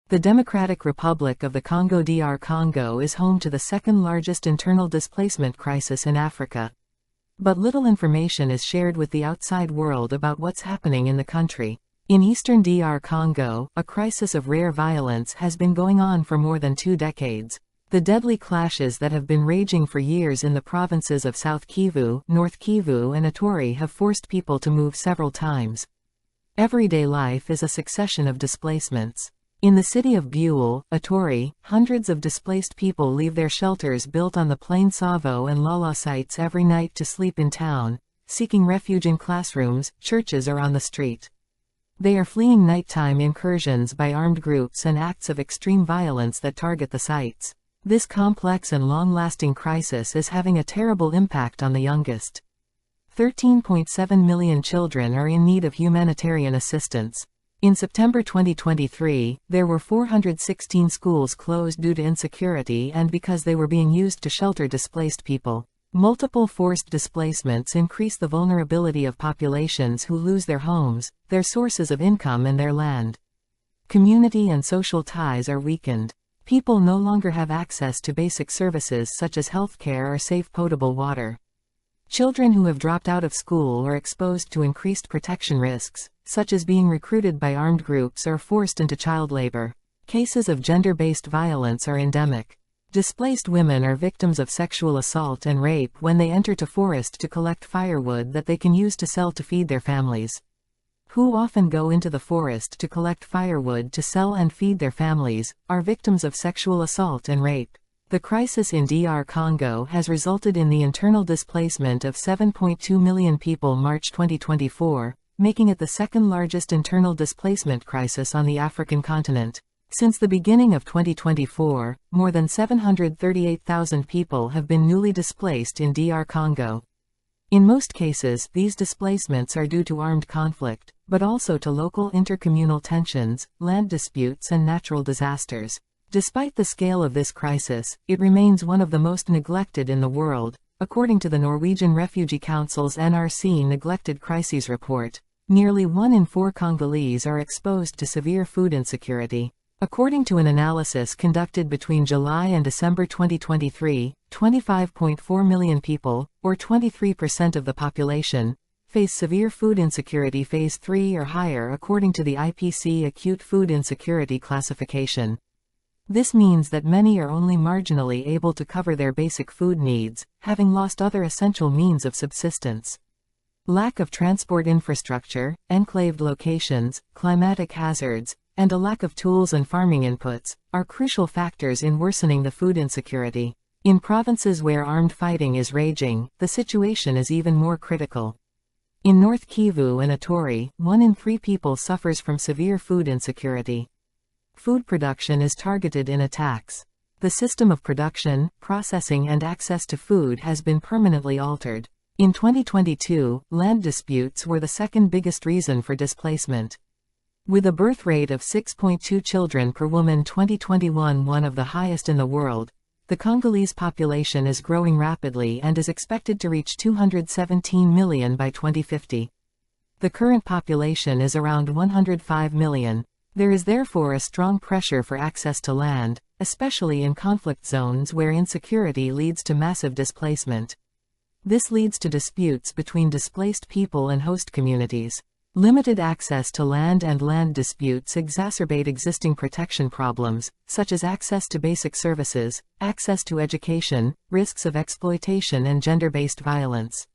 The Democratic Republic of the Congo (DR) Congo is home to the second-largest internal displacement crisis in Africa. But little information is shared with the outside world about what's happening in the country. In eastern DR Congo, a crisis of rare violence has been going on for more than 2 decades. The deadly clashes that have been raging for years in the provinces of South Kivu, North Kivu and Ituri have forced people to move several times. Everyday life is a succession of displacements. In the city of Buule, Ituri, hundreds of displaced people leave their shelters built on the Plain Savo and Lala sites every night to sleep in town, seeking refuge in classrooms, churches or on the street. They are fleeing nighttime incursions by armed groups and acts of extreme violence that target the sites. This complex and long-lasting crisis is having a terrible impact on the youngest. 13.7 million children are in need of humanitarian assistance. In September 2023, there were 416 schools closed due to insecurity and because they were being used to shelter displaced people. Multiple forced displacements increase the vulnerability of populations who lose their homes, their sources of income and their land. Community and social ties are weakened. People no longer have access to basic services such as healthcare or safe potable water. Children who have dropped out of school are exposed to increased protection risks, such as being recruited by armed groups or forced into child labor. Cases of gender-based violence are endemic. Displaced women are victims of sexual assault and rape when they enter to forest to collect firewood that they can use to sell to feed their families. Who often go into the forest to collect firewood to sell and feed their families, are victims of sexual assault and rape. The crisis in DR Congo has resulted in the internal displacement of 7.2 million people March 2024, making it the second-largest internal displacement crisis on the African continent. Since the beginning of 2024, more than 738,000 people have been newly displaced in DR Congo. In most cases, these displacements are due to armed conflict, but also to local intercommunal tensions, land disputes and natural disasters. Despite the scale of this crisis, it remains one of the most neglected in the world, according to the Norwegian Refugee Council's NRC Neglected Crises Report. Nearly 1 in 4 Congolese are exposed to severe food insecurity. According to an analysis conducted between July and December 2023, 25.4 million people, or 23% of the population, face severe food insecurity phase 3 or higher according to the IPC Acute Food Insecurity Classification. This means that many are only marginally able to cover their basic food needs, having lost other essential means of subsistence. Lack of transport infrastructure, enclaved locations, climatic hazards, and a lack of tools and farming inputs are crucial factors in worsening the food insecurity. In provinces where armed fighting is raging, the situation is even more critical. In North Kivu and Ituri, 1 in 3 people suffers from severe food insecurity. Food production is targeted in attacks. The system of production, processing and access to food has been permanently altered. In 2022, land disputes were the second biggest reason for displacement. With a birth rate of 6.2 children per woman 2021, one of the highest in the world, the Congolese population is growing rapidly and is expected to reach 217 million by 2050. The current population is around 105 million. There is therefore a strong pressure for access to land, especially in conflict zones where insecurity leads to massive displacement. This leads to disputes between displaced people and host communities. Limited access to land and land disputes exacerbate existing protection problems, such as access to basic services, access to education, risks of exploitation and gender-based violence.